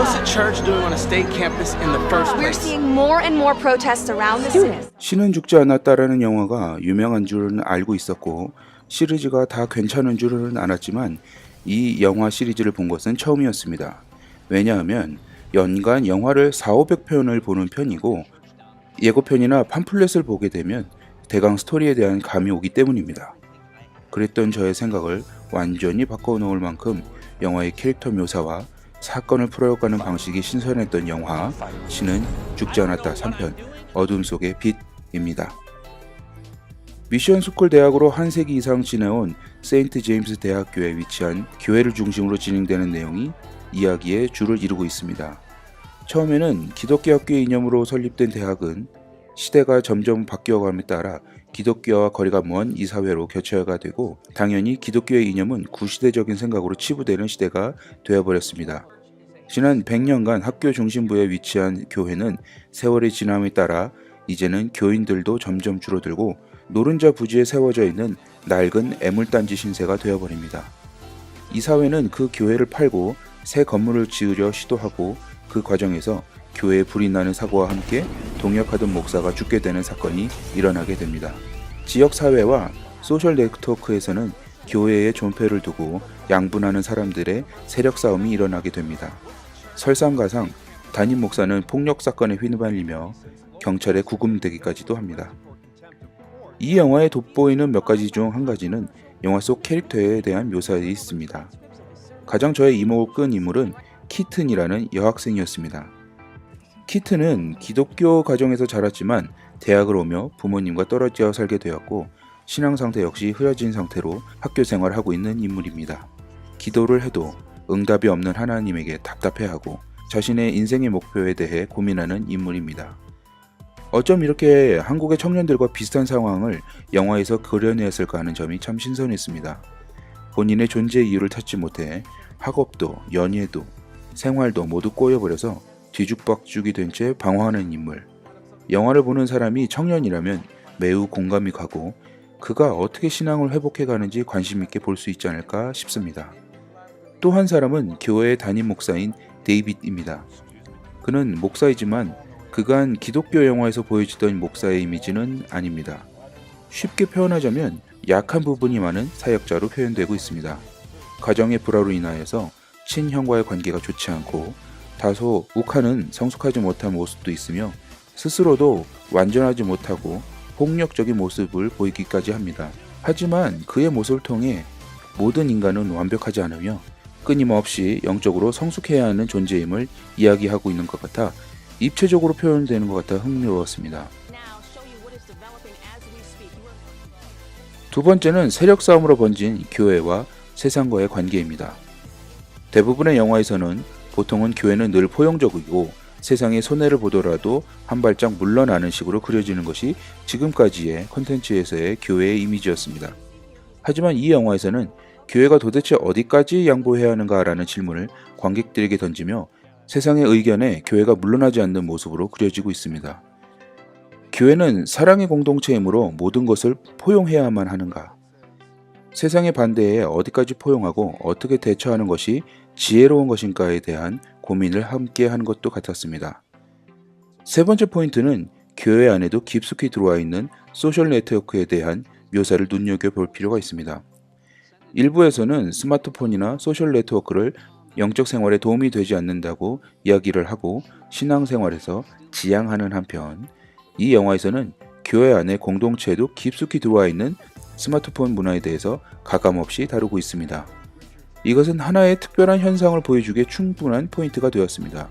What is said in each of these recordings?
was the church doing on a state campus in the first We're place? seeing more and more protests around the city. 신은 죽지 않았다라는 영화가 유명한 줄은 알고 있었고 시리즈가 다 괜찮은 줄은 알았지만 이 영화 시리즈를 본 것은 처음이었습니다. 왜냐하면 연간 영화를 4,500편을 보는 편이고 예고편이나 팜플렛을 보게 되면 대강 스토리에 대한 감이 오기 때문입니다. 그랬던 저의 생각을 완전히 바꿔놓을 만큼 영화의 캐릭터 묘사와 사건을 풀어가는 방식이 신선했던 영화 신은 죽지 않았다 3편 어둠 속의 빛입니다. 미션 스쿨 대학으로 한 세기 이상 지내온 세인트 제임스 대학교에 위치한 교회를 중심으로 진행되는 내용이 이야기의 줄을 이루고 있습니다. 처음에는 기독교 학교의 이념으로 설립된 대학은 시대가 점점 바뀌어감에 따라 기독교와 거리가 먼 이 사회로 교체가 되고 당연히 기독교의 이념은 구시대적인 생각으로 치부되는 시대가 되어버렸습니다. 지난 100년간 학교 중심부에 위치한 교회는 세월이 지남에 따라 이제는 교인들도 점점 줄어들고 노른자 부지에 세워져 있는 낡은 애물단지 신세가 되어버립니다. 이 사회는 그 교회를 팔고 새 건물을 지으려 시도하고 그 과정에서 교회에 불이 나는 사고와 함께 동역하던 목사가 죽게 되는 사건이 일어나게 됩니다. 지역사회와 소셜 네트워크에서는 교회에 존폐를 두고 양분하는 사람들의 세력 싸움이 일어나게 됩니다. 설상가상 담임 목사는 폭력 사건에 휘말리며 경찰에 구금되기까지도 합니다. 이 영화에 돋보이는 몇 가지 중 한 가지는 영화 속 캐릭터에 대한 묘사에 있습니다. 가장 저의 이목을 끈 인물은 키튼이라는 여학생이었습니다. 키튼은 기독교 가정에서 자랐지만 대학을 오며 부모님과 떨어져 살게 되었고 신앙 상태 역시 흐려진 상태로 학교 생활을 하고 있는 인물입니다. 기도를 해도 응답이 없는 하나님에게 답답해하고 자신의 인생의 목표에 대해 고민하는 인물입니다. 어쩜 이렇게 한국의 청년들과 비슷한 상황을 영화에서 그려냈을까 하는 점이 참 신선했습니다. 본인의 존재 이유를 찾지 못해 학업도 연예도 생활도 모두 꼬여버려서 뒤죽박죽이 된 채 방황하는 인물. 영화를 보는 사람이 청년이라면 매우 공감이 가고 그가 어떻게 신앙을 회복해 가는지 관심 있게 볼 수 있지 않을까 싶습니다. 또 한 사람은 교회의 담임 목사인 데이빗입니다. 그는 목사이지만 그간 기독교 영화에서 보여지던 목사의 이미지는 아닙니다. 쉽게 표현하자면 약한 부분이 많은 사역자로 표현되고 있습니다. 가정의 불화로 인하여서 친형과의 관계가 좋지 않고 다소 욱하는 성숙하지 못한 모습도 있으며 스스로도 완전하지 못하고 폭력적인 모습을 보이기까지 합니다. 하지만 그의 모습을 통해 모든 인간은 완벽하지 않으며 끊임없이 영적으로 성숙해야 하는 존재임을 이야기하고 있는 것 같아 입체적으로 표현되는 것 같아 흥미로웠습니다. 두 번째는 세력 싸움으로 번진 교회와 세상과의 관계입니다. 대부분의 영화에서는 보통은 교회는 늘 포용적이고 세상의 손해를 보더라도 한 발짝 물러나는 식으로 그려지는 것이 지금까지의 컨텐츠에서의 교회의 이미지였습니다. 하지만 이 영화에서는 교회가 도대체 어디까지 양보해야 하는가라는 질문을 관객들에게 던지며 세상의 의견에 교회가 물러나지 않는 모습으로 그려지고 있습니다. 교회는 사랑의 공동체이므로 모든 것을 포용해야만 하는가? 세상의 반대에 어디까지 포용하고 어떻게 대처하는 것이 지혜로운 것인가에 대한 고민을 함께 하는 것도 같았습니다. 세 번째 포인트는 교회 안에도 깊숙이 들어와 있는 소셜 네트워크에 대한 묘사를 눈여겨볼 필요가 있습니다. 일부에서는 스마트폰이나 소셜 네트워크를 영적 생활에 도움이 되지 않는다고 이야기를 하고 신앙생활에서 지양하는 한편 이 영화에서는 교회 안의 공동체에도 깊숙이 들어와 있는 스마트폰 문화에 대해서 가감없이 다루고 있습니다. 이것은 하나의 특별한 현상을 보여주기에 충분한 포인트가 되었습니다.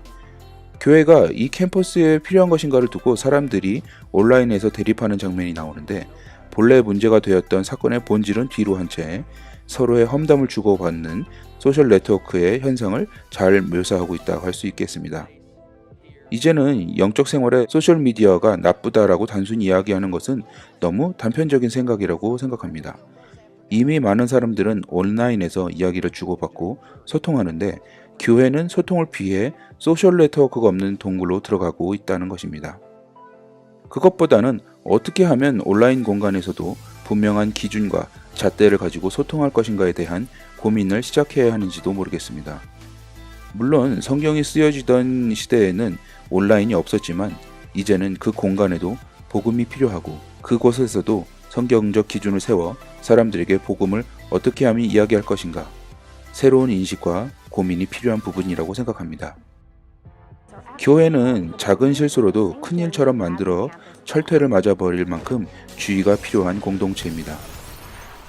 교회가 이 캠퍼스에 필요한 것인가를 두고 사람들이 온라인에서 대립하는 장면이 나오는데 본래 문제가 되었던 사건의 본질은 뒤로 한 채 서로의 험담을 주고받는 소셜 네트워크의 현상을 잘 묘사하고 있다고 할 수 있겠습니다. 이제는 영적 생활에 소셜미디어가 나쁘다라고 단순히 이야기하는 것은 너무 단편적인 생각이라고 생각합니다. 이미 많은 사람들은 온라인에서 이야기를 주고받고 소통하는데 교회는 소통을 피해 소셜 네트워크가 없는 동굴로 들어가고 있다는 것입니다. 그것보다는 어떻게 하면 온라인 공간에서도 분명한 기준과 잣대를 가지고 소통할 것인가에 대한 고민을 시작해야 하는지도 모르겠습니다. 물론 성경이 쓰여지던 시대에는 온라인이 없었지만 이제는 그 공간에도 복음이 필요하고 그곳에서도 성경적 기준을 세워 사람들에게 복음을 어떻게 하면 이야기할 것인가 새로운 인식과 고민이 필요한 부분이라고 생각합니다. 교회는 작은 실수로도 큰 일처럼 만들어 철퇴를 맞아버릴 만큼 주의가 필요한 공동체입니다.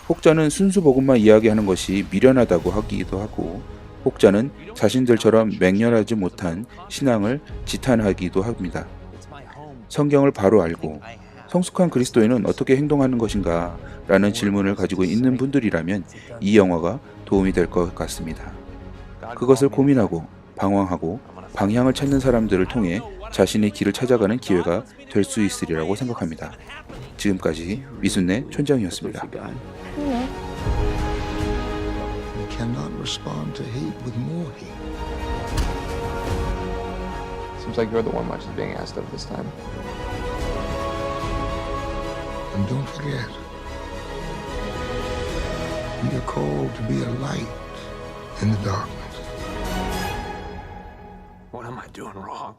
혹자는 순수 복음만 이야기하는 것이 미련하다고 하기도 하고 혹자는 자신들처럼 맹렬하지 못한 신앙을 지탄하기도 합니다. 성경을 바로 알고 성숙한 그리스도인은 어떻게 행동하는 것인가 라는 질문을 가지고 있는 분들이라면 이 영화가 도움이 될 것 같습니다. 그것을 고민하고 방황하고 방향을 찾는 사람들을 통해 자신의 길을 찾아가는 기회가 될 수 있으리라고 생각합니다. 지금까지 미순내 촌장이었습니다. We cannot respond to hate with more hate. Seems like you're the one much is being asked of this time. And don't forget, we are called to be a light in the darkness. What am I doing wrong?